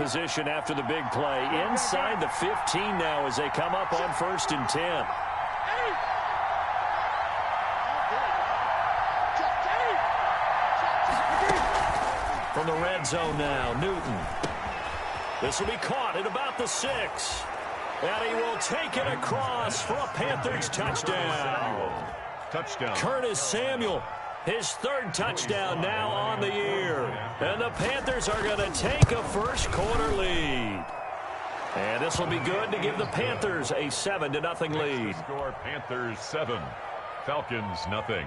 position after the big play. Inside the 15 now as they come up on 1st and 10. From the red zone now, Newton. This will be caught at about the 6. And he will take it across for a Panthers touchdown. Touchdown. Curtis Samuel, his 3rd touchdown now on the year. And the Panthers are going to take a first-quarter lead. And this will be good to give the Panthers a 7-0 lead. Score Panthers 7, Falcons nothing.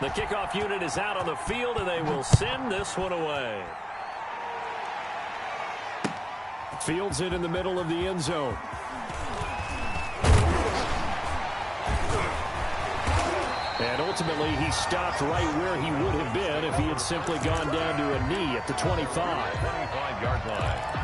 The kickoff unit is out on the field, and they will send this one away. Fields it in the middle of the end zone. And ultimately, he stopped right where he would have been if he had simply gone down to a knee at the 25. 25-yard line.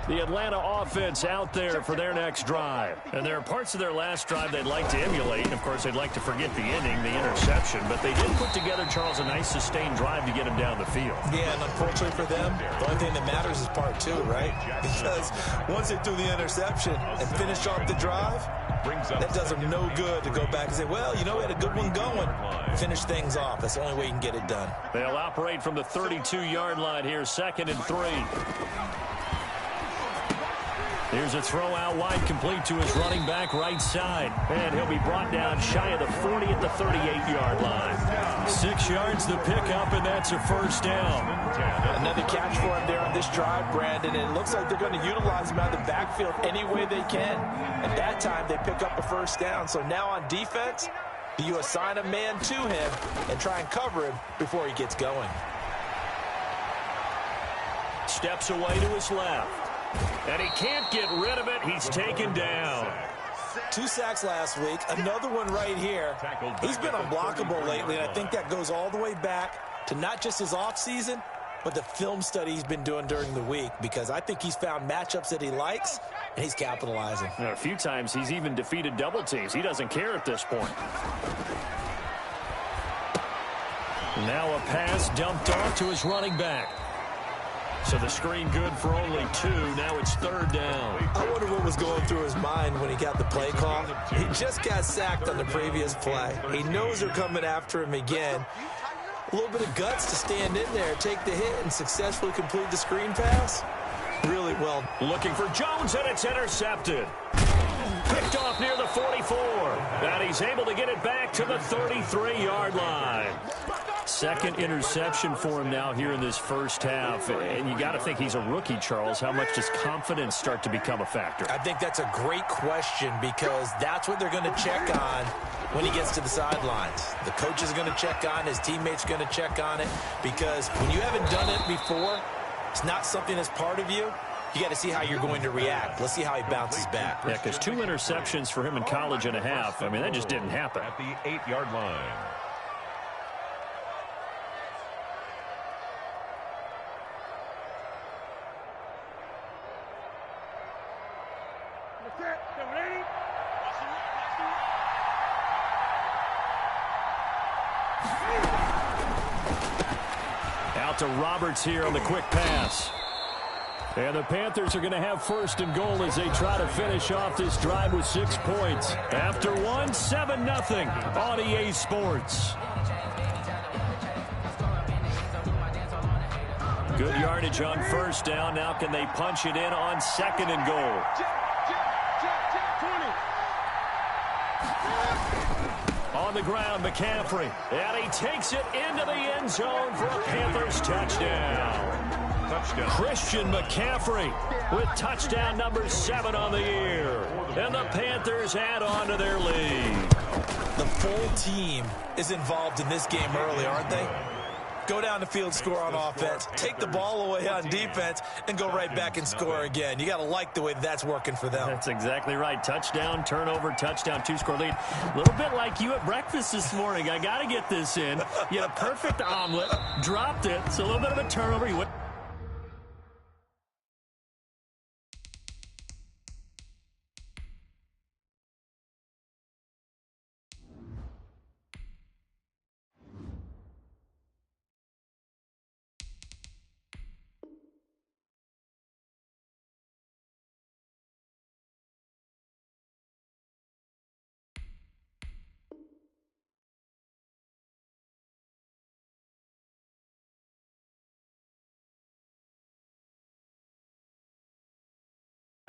The Atlanta offense out there for their next drive. And there are parts of their last drive they'd like to emulate. And, of course, they'd like to forget the ending, the interception. But they did put together, Charles, a nice sustained drive to get him down the field. Yeah, and unfortunately for them, the only thing that matters is part 2, right? Because once they threw the interception and finished off the drive, that does them no good to go back and say, well, you know, we had a good one going. Finish things off. That's the only way you can get it done. They'll operate from the 32-yard line here, 2nd and 3. Here's a throw out wide, complete to his running back right side. And he'll be brought down shy of the 40 at the 38-yard line. 6 yards the pickup, and that's a first down. Another catch for him there on this drive, Brandon. And it looks like they're going to utilize him out of the backfield any way they can. At that time, they pick up a first down. So now on defense, do you assign a man to him and try and cover him before he gets going? Steps away to his left. And he can't get rid of it. He's taken down. 2 sacks last week. Another one right here. He's been unblockable lately, and I think that goes all the way back to not just his offseason, but the film study he's been doing during the week, because I think he's found matchups that he likes, and he's capitalizing. A few times he's even defeated double teams. He doesn't care at this point. Now a pass dumped off to his running back. So the screen good for only 2. Now it's 3rd down. I wonder what was going through his mind when he got the play call. He just got sacked on the previous play. He knows they're coming after him again. A little bit of guts to stand in there, take the hit, and successfully complete the screen pass. Really well. Looking for Jones, and it's intercepted. Picked off near the 44. And he's able to get it back to the 33-yard line. 2nd interception for him now here in this first half. And you got to think he's a rookie, Charles. How much does confidence start to become a factor? I think that's a great question, because that's what they're going to check on when he gets to the sidelines. The coach is going to check on, his teammates going to check on it, because when you haven't done it before, it's not something that's part of you. You got to see how you're going to react. Let's see how he bounces back. Yeah, because 2 interceptions for him in college and a half. I mean, that just didn't happen. At the 8-yard line. Out to Roberts here on the quick pass. And the Panthers are going to have 1st and goal as they try to finish off this drive with 6 points. After 1, 7-0 on EA Sports. Good yardage on 1st down. Now can they punch it in on 2nd and goal? On the ground, McCaffrey. And he takes it into the end zone for a Panthers touchdown. Christian McCaffrey with touchdown number 7 on the year. And the Panthers add on to their lead. The full team is involved in this game early, aren't they? Go down the field, score on offense, take the ball away on defense, and go right back and score again. You got to like the way that's working for them. That's exactly right. Touchdown, turnover, touchdown, 2-score lead. A little bit like you at breakfast this morning. I got to get this in. You had a perfect omelet, dropped it. It's a little bit of a turnover. You went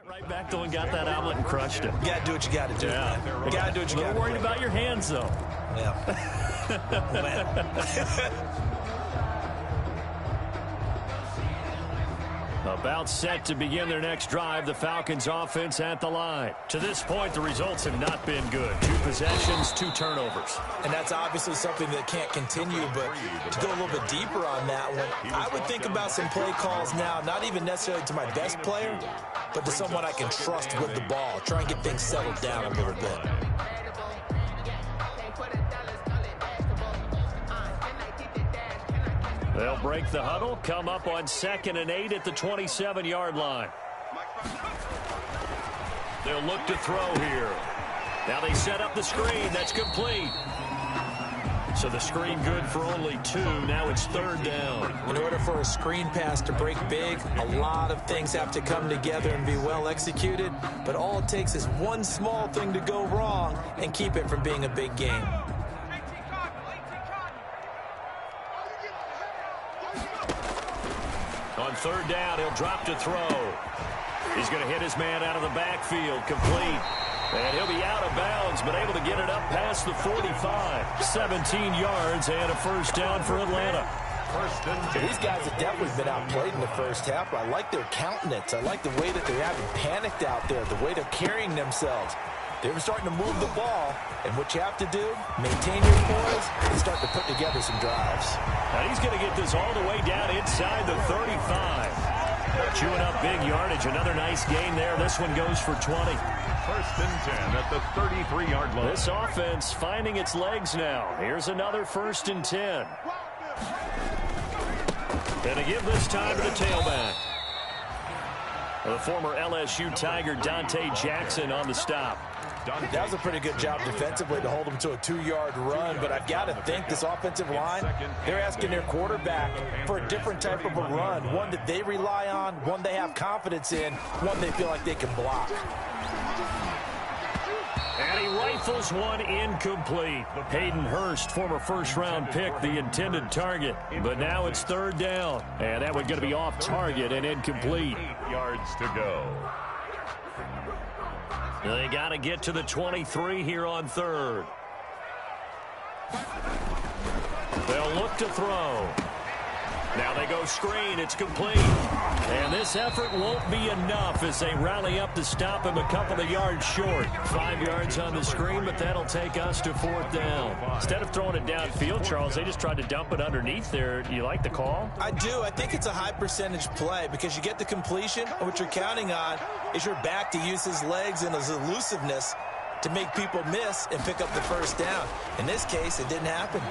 Right back though and got that outlet and crushed it. You got to do what you got to do. Yeah. You got to do what you got to do. Worried about your hands, though. Yeah. Oh, man. About set to begin their next drive, the Falcons offense at the line. To this point, the results have not been good. 2 possessions, 2 turnovers. And that's obviously something that can't continue, but to go a little bit deeper on that one, I would think about some play calls now, not even necessarily to my best player, but to someone I can trust with the ball. Try and get things settled down a little bit. They'll break the huddle, come up on 2nd and 8 at the 27-yard line. They'll look to throw here. Now they set up the screen. That's complete. So the screen good for only 2. Now it's 3rd down. In order for a screen pass to break big, a lot of things have to come together and be well executed. But all it takes is one small thing to go wrong and keep it from being a big game. On 3rd down, he'll drop to throw. He's going to hit his man out of the backfield, complete. And he'll be out of bounds, but able to get it up past the 45. 17 yards and a 1st down for Atlanta. These guys have definitely been outplayed in the first half. I like their countenance. I like the way that they haven't panicked out there, the way they're carrying themselves. They're starting to move the ball, and what you have to do, maintain your poise and start to put together some drives. And he's going to get this all the way down inside the 35. Chewing up big yardage. Another nice gain there. This one goes for 20. 1st and 10 at the 33-yard line. This offense finding its legs now. Here's another 1st and 10. And to give this time to the tailback. The former LSU Tiger Dante Jackson on the stop. That was a pretty good job defensively to hold them to a 2-yard run, but I've got to think this offensive line, they're asking their quarterback for a different type of a run, one that they rely on, one they have confidence in, one they feel like they can block. And he rifles one incomplete. Hayden Hurst, former 1st-round pick, the intended target. But now it's 3rd down. And that one's going to be off target and incomplete. 8 yards to go. They got to get to the 23 here on 3rd. They'll look to throw. Now they go screen. It's complete. And this effort won't be enough as they rally up to stop him a couple of yards short. 5 yards on the screen, but that'll take us to 4th down. Instead of throwing it downfield, Charles, they just tried to dump it underneath there. You like the call? I do. I think it's a high percentage play because you get the completion, and what you're counting on is your back to use his legs and his elusiveness to make people miss and pick up the 1st down. In this case, it didn't happen.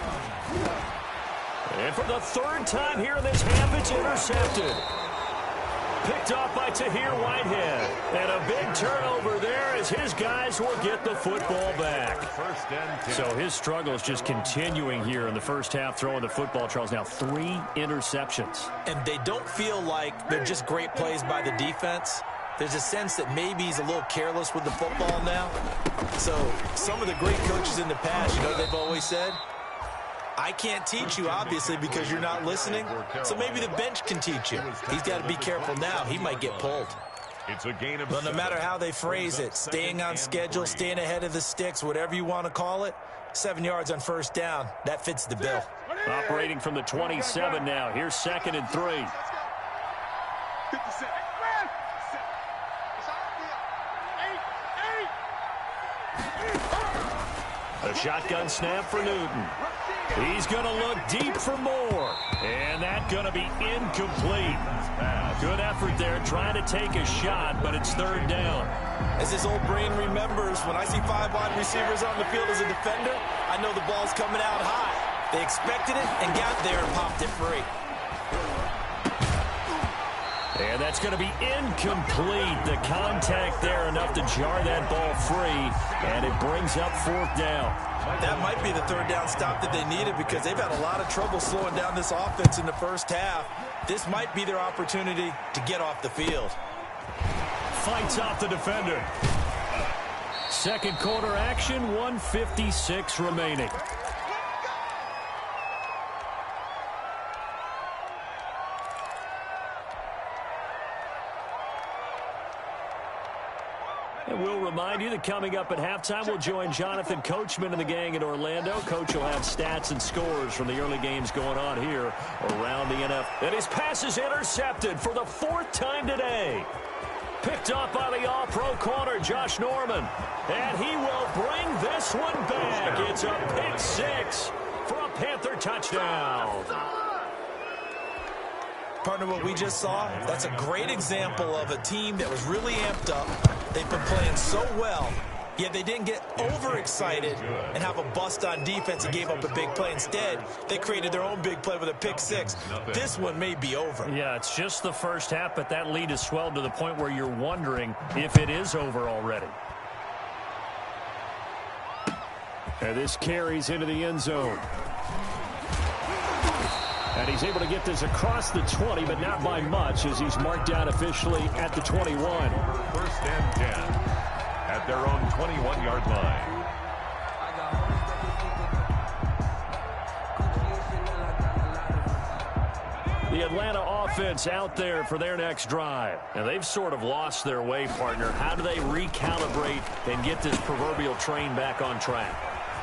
And for the 3rd time here in this half, it's intercepted. Picked off by Tahir Whitehead. And a big turnover there as his guys will get the football back. So his struggle is just continuing here in the first half, throwing the football, Charles. Now 3 interceptions. And they don't feel like they're just great plays by the defense. There's a sense that maybe he's a little careless with the football now. So some of the great coaches in the past, you know, they've always said, I can't teach you, obviously, because you're not listening. So maybe the bench can teach you. He's got to be careful now. He might get pulled. It's a gain of But no matter how they phrase it, staying on schedule, staying ahead of the sticks, whatever you want to call it, 7 yards on 1st down, that fits the bill. Operating from the 27 now. Here's 2nd and 3. A shotgun snap for Newton. He's going to look deep for more. And that's going to be incomplete. Good effort there trying to take a shot, but it's 3rd down. As his old brain remembers, when I see 5 wide receivers on the field as a defender, I know the ball's coming out high. They expected it and got there and popped it free. And that's going to be incomplete. The contact there enough to jar that ball free, and it brings up 4th down. That might be the 3rd down stop that they needed because they've had a lot of trouble slowing down this offense in the first half. This might be their opportunity to get off the field. Fights off the defender. 2nd quarter action, 1:56 remaining. And we'll remind you that coming up at halftime, we'll join Jonathan Coachman and the gang in Orlando. Coach will have stats and scores from the early games going on here around the NFL. And his pass is intercepted for the fourth time today. Picked up by the all-pro corner, Josh Norman. And he will bring this one back. It's a pick six for a Panther touchdown. Partner, what we just saw, that's a great example of a team that was really amped up. They've been playing so well, yet they didn't get overexcited and have a bust on defense and gave up a big play. Instead, they created their own big play with a pick six. This one may be over. Yeah, it's just the first half, but that lead has swelled to the point where you're wondering if it is over already. And this carries into the end zone. And he's able to get this across the 20, but not by much, as he's marked down officially at the 21. First and 10 at their own 21-yard line. The Atlanta offense out there for their next drive. And they've sort of lost their way, partner. How do they recalibrate and get this proverbial train back on track?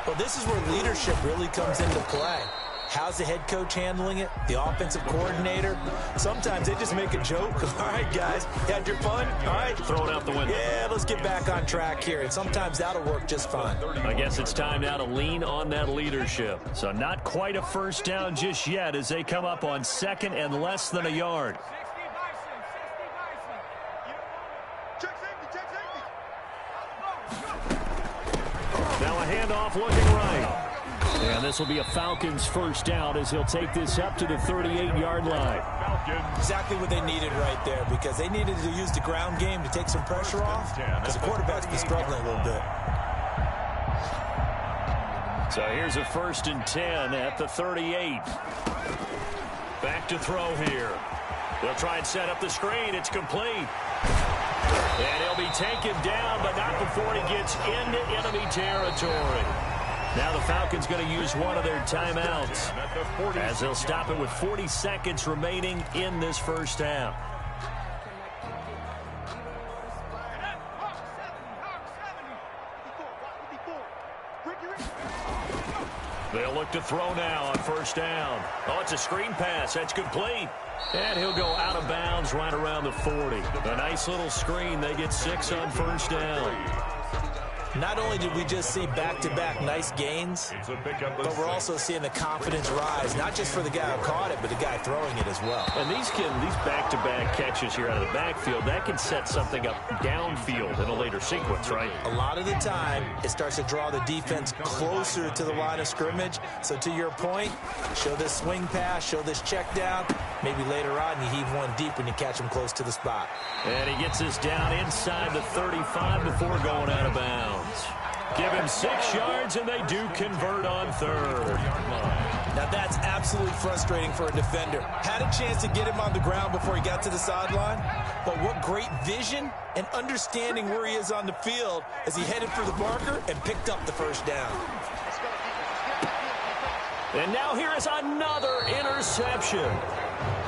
Well, this is where leadership really comes into play. How's the head coach handling it? The offensive coordinator? Sometimes they just make a joke. All right, guys, you had your fun? All right. Throw it out the window. Yeah, let's get back on track here. And sometimes that'll work just fine. I guess it's time now to lean on that leadership. So not quite a first down just yet as they come up on second and less than a yard. Now a handoff looking right. And this will be a Falcons first down as he'll take this up to the 38-yard line. Exactly what they needed right there, because they needed to use the ground game to take some pressure off, because the quarterback's been struggling a little bit. So here's a 1st and 10 at the 38. Back to throw here. They'll try and set up the screen. It's complete. And he'll be taken down, but not before he gets into enemy territory. Now the Falcons going to use one of their timeouts as they'll stop it with 40 seconds remaining in this first half. They'll look to throw now on first down. Oh, it's a screen pass. That's complete. And he'll go out of bounds right around the 40. A nice little screen. They get 6 on first down. Not only did we just see back-to-back nice gains, but we're also seeing the confidence rise, not just for the guy who caught it, but the guy throwing it as well. And these back-to-back catches here out of the backfield, that can set something up downfield in a later sequence, right? A lot of the time, it starts to draw the defense closer to the line of scrimmage. So to your point, show this swing pass, show this check down. Maybe later on you heave one deep when you catch him close to the spot. And he gets this down inside the 35 before going out of bounds. Give him 6 yards, and they do convert on third. Now that's absolutely frustrating for a defender. Had a chance to get him on the ground before he got to the sideline, but what great vision and understanding where he is on the field as he headed for the marker and picked up the first down. And now here is another interception.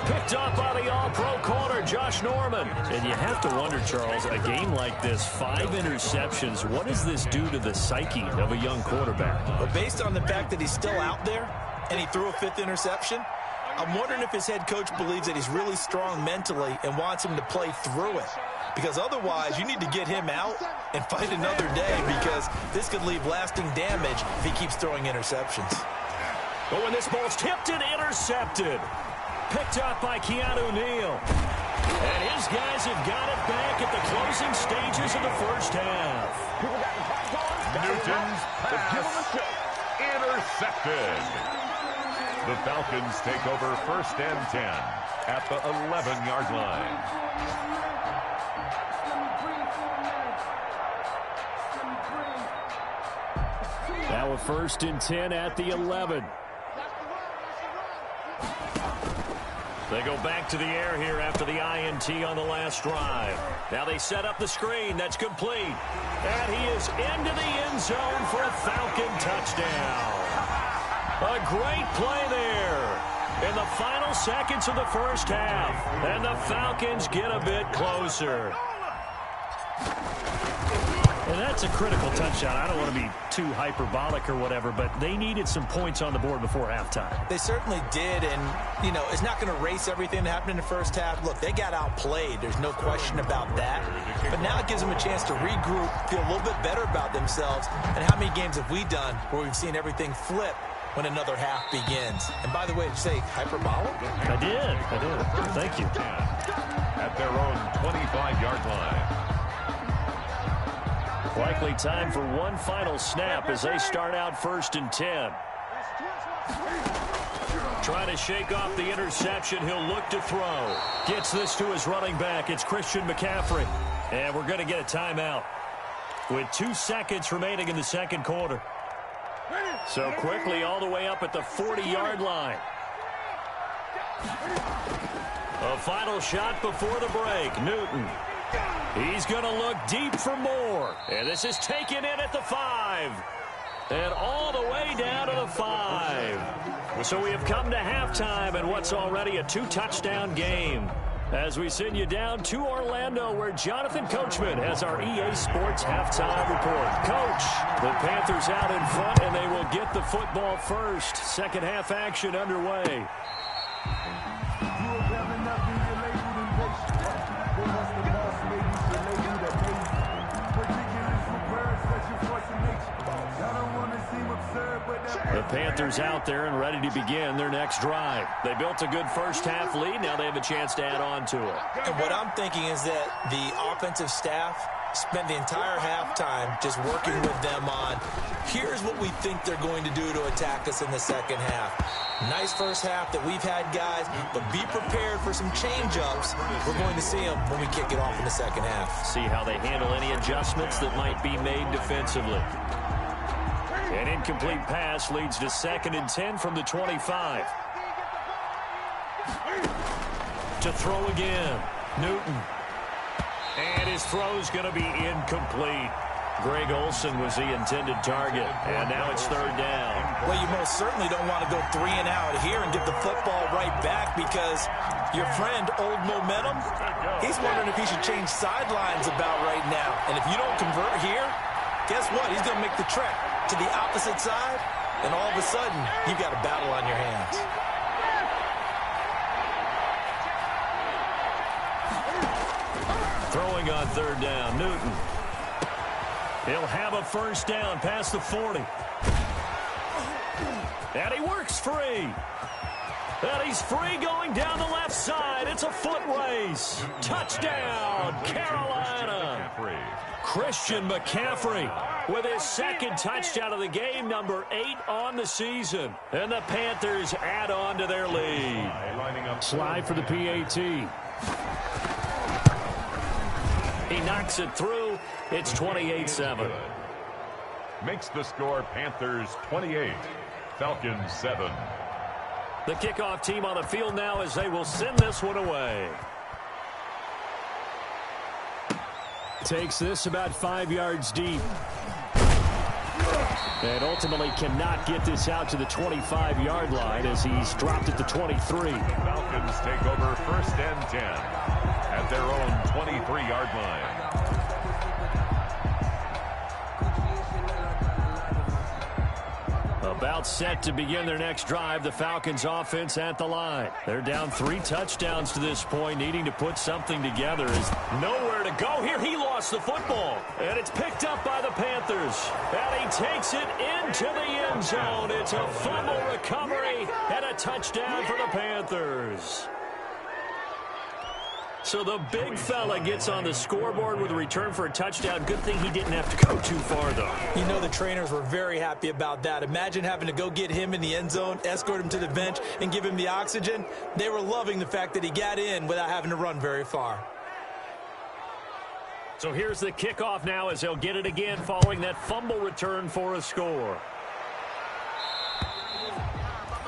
Picked up by the all-pro corner, Josh Norman. And you have to wonder, Charles, a game like this, 5 interceptions, what does this do to the psyche of a young quarterback? Well, based on the fact that he's still out there and he threw a 5th interception, I'm wondering if his head coach believes that he's really strong mentally and wants him to play through it. Because otherwise, you need to get him out and fight another day, because this could leave lasting damage if he keeps throwing interceptions. But when this ball's tipped and intercepted, picked up by Keanu Neal. And his guys have got it back at the closing stages of the first half. Newton's pass intercepted. The Falcons take over 1st and 10 at the 11-yard line. Now a 1st and 10 at the 11. They go back to the air here after the INT on the last drive. Now they set up the screen. That's complete. And he is into the end zone for a Falcon touchdown. A great play there in the final seconds of the first half. And the Falcons get a bit closer. And that's a critical touchdown. I don't want to be too hyperbolic or whatever, but they needed some points on the board before halftime. They certainly did, and, you know, it's not going to erase everything that happened in the first half. Look, they got outplayed. There's no question about that. But now it gives them a chance to regroup, feel a little bit better about themselves. And how many games have we done where we've seen everything flip when another half begins? And by the way, did you say hyperbolic? I did. Thank you. At their own 25-yard line. Likely time for one final snap as they start out 1st and 10. Trying to shake off the interception. He'll look to throw. Gets this to his running back. It's Christian McCaffrey. And we're going to get a timeout with 2 seconds remaining in the second quarter. So quickly all the way up at the 40-yard line. A final shot before the break. Newton. He's going to look deep for more. And this is taken in at the 5. And all the way down to the 5. So we have come to halftime and what's already a 2-touchdown game. As we send you down to Orlando, where Jonathan Coachman has our EA Sports halftime report. Coach, the Panthers out in front, and they will get the football first. Second half action underway. The Panthers out there and ready to begin their next drive. They built a good first half lead. Now they have a chance to add on to it. And what I'm thinking is that the offensive staff spent the entire halftime just working with them on, here's what we think they're going to do to attack us in the second half. Nice first half that we've had, guys, but be prepared for some change-ups. We're going to see them when we kick it off in the second half. See how they handle any adjustments that might be made defensively. An incomplete pass leads to 2nd and 10 from the 25. To throw again. Newton. And his throw's going to be incomplete. Greg Olsen was the intended target. And now it's 3rd down. Well, you most certainly don't want to go 3 and out here and get the football right back, because your friend, Old Momentum, he's wondering if he should change sidelines about right now. And if you don't convert here, guess what? He's going to make the trek to the opposite side, and all of a sudden, you've got a battle on your hands. Throwing on 3rd down, Newton. He'll have a first down past the 40. And he works free. And he's free going down the left side. It's a foot race. Touchdown, Carolina. Christian McCaffrey with his 2nd touchdown of the game, number 8 on the season. And the Panthers add on to their lead. Slide for the PAT. He knocks it through. It's 28-7. Makes the score Panthers 28, Falcons 7. The kickoff team on the field now as they will send this one away. Takes this about 5 yards deep. And ultimately cannot get this out to the 25-yard line as he's dropped at the 23. Falcons take over 1st and 10 at their own 23-yard line. About set to begin their next drive, the Falcons offense at the line. They're down 3 touchdowns to this point, needing to put something together. Is nowhere to go here. He lost the football, and it's picked up by the Panthers. And he takes it into the end zone. It's a fumble recovery and a touchdown for the Panthers. So the big fella gets on the scoreboard with a return for a touchdown. Good thing he didn't have to go too far, though. You know the trainers were very happy about that. Imagine having to go get him in the end zone, escort him to the bench, and give him the oxygen. They were loving the fact that he got in without having to run very far. So here's the kickoff now as they'll get it again following that fumble return for a score.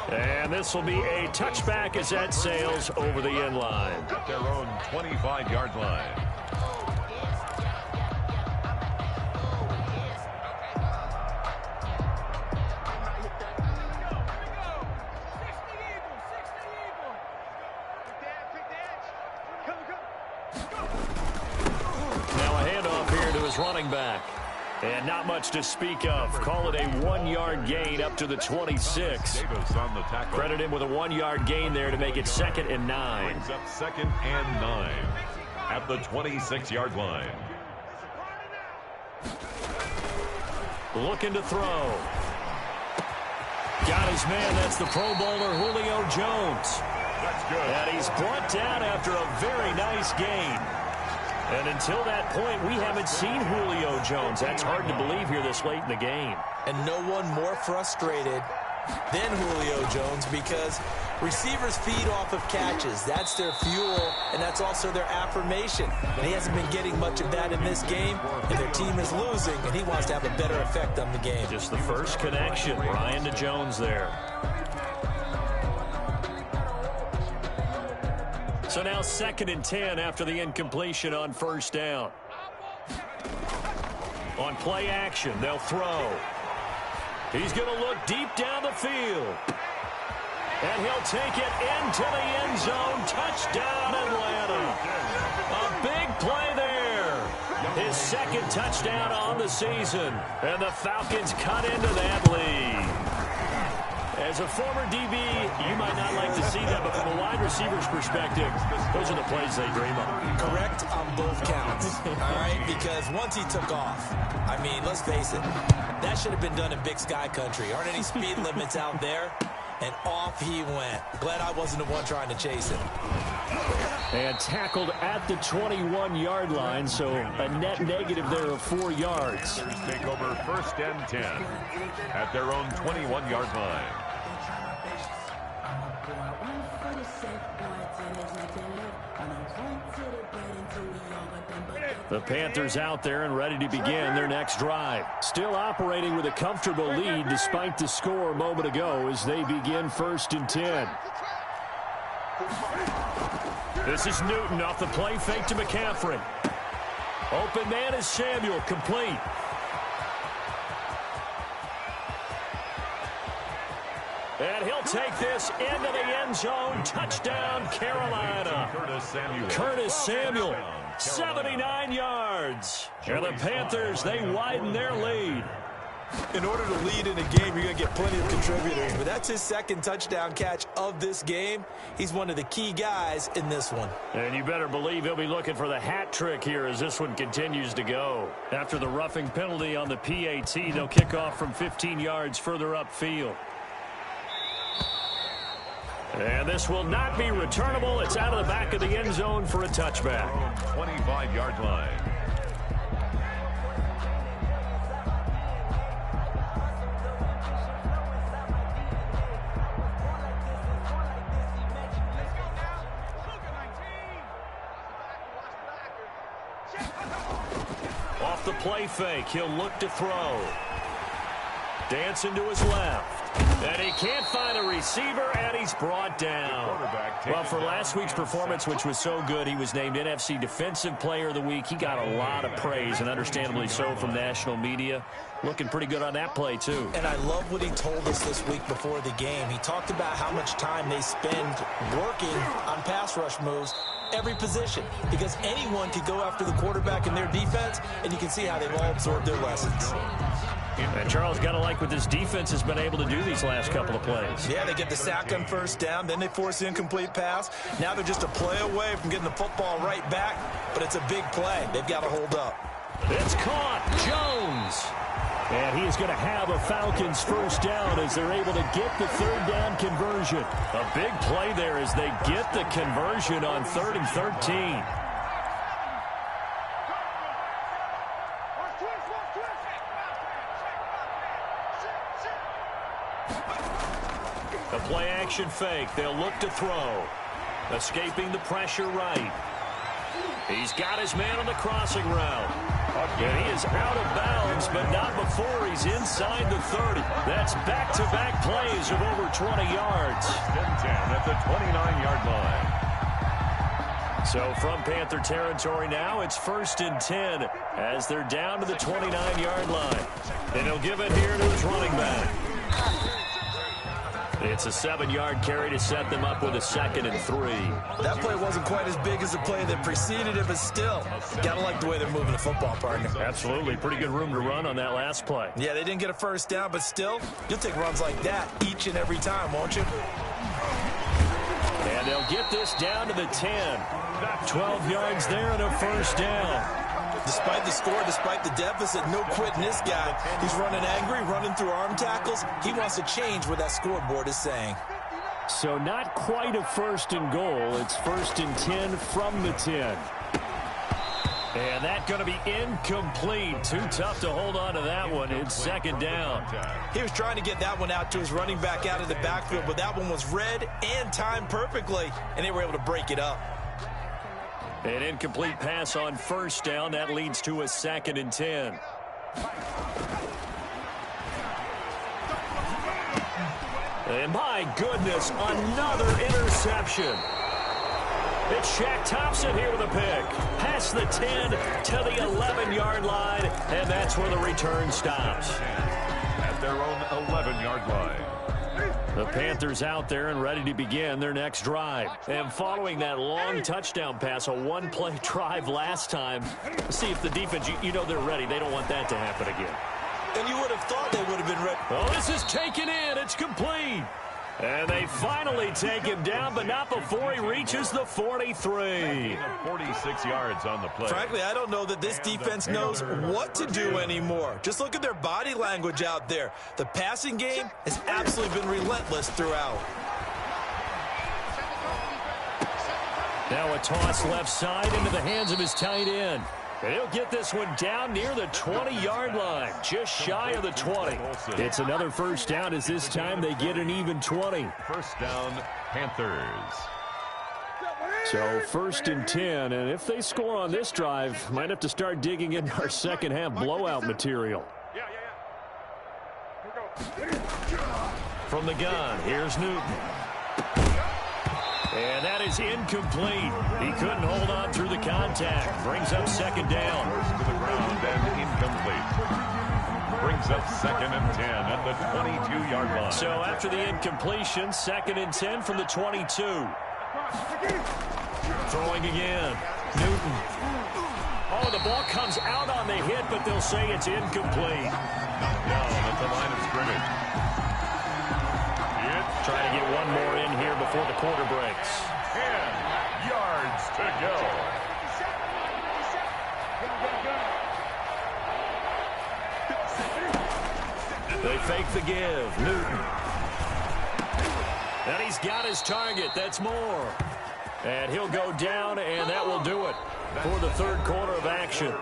And this will be a touchback as that sails over the end line. At their own 25-yard line. Now a handoff here to his running back. And not much to speak of. Call it a 1-yard gain up to the 26. Credit him with a 1-yard gain there to make it 2nd and 9. Brings up 2nd and 9 at the 26-yard line. Looking to throw. Got his man. That's the Pro Bowler Julio Jones. That's good. And he's brought down after a very nice gain. And until that point, we haven't seen Julio Jones. That's hard to believe here this late in the game. And no one more frustrated than Julio Jones because receivers feed off of catches. That's their fuel, and that's also their affirmation. And he hasn't been getting much of that in this game, and their team is losing, and he wants to have a better effect on the game. Just the first connection, Ryan to Jones there. So now 2nd and 10 after the incompletion on 1st down. On play action, they'll throw. He's going to look deep down the field. And he'll take it into the end zone. Touchdown, Atlanta. A big play there. His 2nd touchdown on the season. And the Falcons cut into that lead. As a former DB, you might not like to see that, but from a wide receiver's perspective, those are the plays they dream of. Correct on both counts, all right? Because once he took off, I mean, let's face it, that should have been done in Big Sky Country. Aren't any speed limits out there? And off he went. Glad I wasn't the one trying to chase him. And tackled at the 21-yard line, so a net negative there of 4 yards. Take over 1st and 10 at their own 21-yard line. The Panthers out there and ready to begin their next drive. Still operating with a comfortable lead despite the score a moment ago as they begin 1st and 10. This is Newton off the play fake to McCaffrey. Open man is Samuel, complete. And he'll take this into the end zone. Touchdown, Carolina. Curtis Samuel, 79 yards. And the Panthers, they widen their lead. In order to lead in a game, you're going to get plenty of contributors. But that's his 2nd touchdown catch of this game. He's one of the key guys in this one. And you better believe he'll be looking for the hat trick here as this one continues to go. After the roughing penalty on the PAT, they'll kick off from 15 yards further upfield. And this will not be returnable. It's out of the back of the end zone for a touchback. 25-yard line. Off the play fake, he'll look to throw. Dancing to his left. And he can't find a receiver, and he's brought down. Well, for last week's performance, which was so good, he was named NFC Defensive Player of the Week. He got a lot of praise, and understandably so, from national media. Looking pretty good on that play, too. And I love what he told us this week before the game. He talked about how much time they spend working on pass rush moves, every position, because anyone could go after the quarterback in their defense, and you can see how they've all absorbed their lessons. And Charles, got to like what this defense has been able to do these last couple of plays. Yeah, they get the sack on 1st down, then they force the incomplete pass. Now they're just a play away from getting the football right back, but it's a big play. They've got to hold up. It's caught. Jones. And he is going to have a Falcons 1st down as they're able to get the 3rd down conversion. A big play there as they get the conversion on 3rd and 13. The play action fake. They'll look to throw. Escaping the pressure right. He's got his man on the crossing route. And he is out of bounds, but not before he's inside the 30. That's back-to-back plays of over 20 yards. 10 at the 29-yard line. So from Panther territory now, it's 1st and 10 as they're down to the 29-yard line. And he'll give it here to his running back. It's a 7-yard carry to set them up with a 2nd and 3. That play wasn't quite as big as the play that preceded it, but still, gotta like the way they're moving the football, partner. Absolutely. Pretty good room to run on that last play. Yeah, they didn't get a first down, but still, you'll take runs like that each and every time, won't you? And they'll get this down to the 10. 12 yards there and a first down. Despite the score, despite the deficit, no quitting this guy. He's running angry, running through arm tackles. He wants to change what that scoreboard is saying. So not quite a 1st and goal. It's 1st and 10 from the 10. And that's going to be incomplete. Too tough to hold on to that one. It's 2nd down. He was trying to get that one out to his running back out of the backfield, but that one was read and timed perfectly, and they were able to break it up. An incomplete pass on 1st down. That leads to a 2nd and 10. And my goodness, another interception. It's Shaq Thompson here with a pick. Past the 10 to the 11-yard line, and that's where the return stops. At their own 11-yard line. The Panthers out there and ready to begin their next drive. And following that long touchdown pass, a one-play drive last time, see if the defense, you know they're ready. They don't want that to happen again. And you would have thought they would have been ready. Oh, this is taken in. It's complete. And they finally take him down, but not before he reaches the 43. 46 yards on the play. Frankly, I don't know that this defense knows what to do anymore. Just look at their body language out there. The passing game has absolutely been relentless throughout. Now a toss left side into the hands of his tight end. And he'll get this one down near the 20-yard line, just shy of the 20. It's another first down as this time they get an even 20. First down, Panthers. So 1st and 10, and if they score on this drive, might have to start digging into our second-half blowout material. From the gun, here's Newton. And that is incomplete. He couldn't hold on through the contact. Brings up 2nd down. First to the ground and incomplete. Brings up 2nd and 10 at the 22-yard line. So after the incompletion, 2nd and 10 from the 22. Throwing again. Newton. Oh, the ball comes out on the hit, but they'll say it's incomplete. Down at the line of scrimmage. Trying to get one more in here before the quarter breaks. 10 yards to go. They fake the give. Newton. And he's got his target. That's more. And he'll go down, and that will do it for the 3rd quarter of action.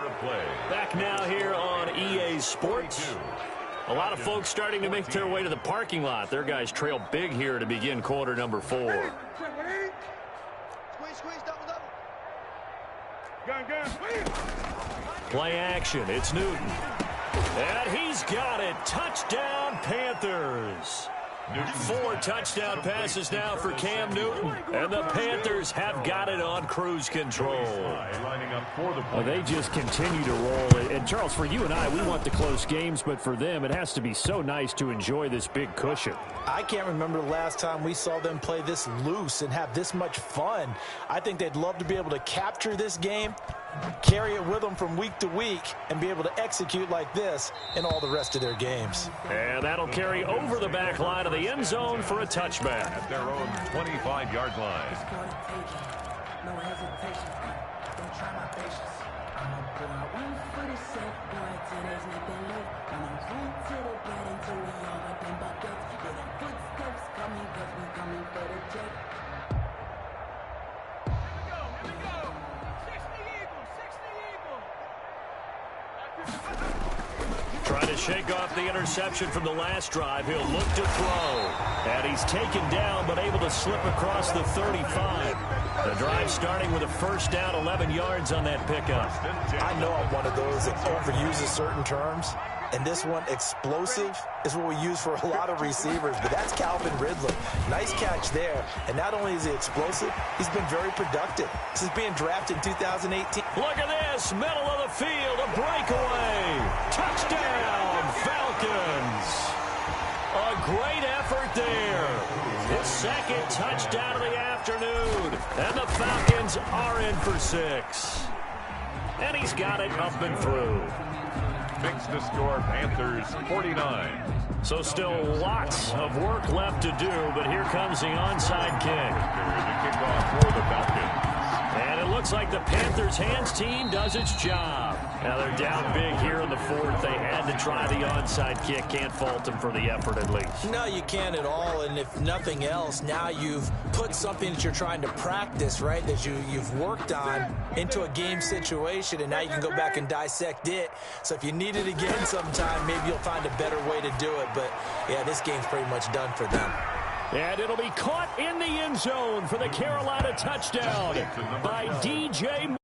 Back now here on EA Sports. A lot of folks starting to make their way to the parking lot. Their guys trail big here to begin quarter number 4. Play action. It's Newton. And he's got it. Touchdown, Panthers. 4 touchdown passes now for Cam Newton. And the Panthers have got it on cruise control. Well, they just continue to roll. And, Charles, for you and I, we want the close games, but for them, it has to be so nice to enjoy this big cushion. I can't remember the last time we saw them play this loose and have this much fun. I think they'd love to be able to capture this game, carry it with them from week to week, and be able to execute like this in all the rest of their games. And that'll carry over the back line of the end zone for a touchback. At their own 25-yard line. No hesitation. Don't try my patience. I'ma pull out one for the set, boy, till there's nothing left. I'ma run to the bed until we all up in buckets. Hear the footsteps coming, cause we coming for the check. Here we go. 60 Eagle. Trying to shake off the interception from the last drive. He'll look to throw. And he's taken down, but able to slip across the 35. The drive starting with a first down, 11 yards on that pickup. I know I'm one of those that overuses certain terms. And this one, explosive, is what we use for a lot of receivers. But that's Calvin Ridley. Nice catch there. And not only is he explosive, he's been very productive since being drafted in 2018. Look at this. Middle of the field. A breakaway. Touchdown, Falcons. A great effort there. second touchdown of the afternoon. And the Falcons are in for 6. And he's got it up and through. Makes the score Panthers 49. So still lots of work left to do, but here comes the onside kick. The kickoff for the Falcons. And it looks like the Panthers' hands team does its job. Now they're down big here in the fourth. They had to try the onside kick. Can't fault them for the effort at least. No, you can't at all. And if nothing else, now you've put something that you're trying to practice, right, that you've worked on into a game situation, and now you can go back and dissect it. So if you need it again sometime, maybe you'll find a better way to do it. But, yeah, this game's pretty much done for them. And it'll be caught in the end zone for the Carolina touchdown by DJ.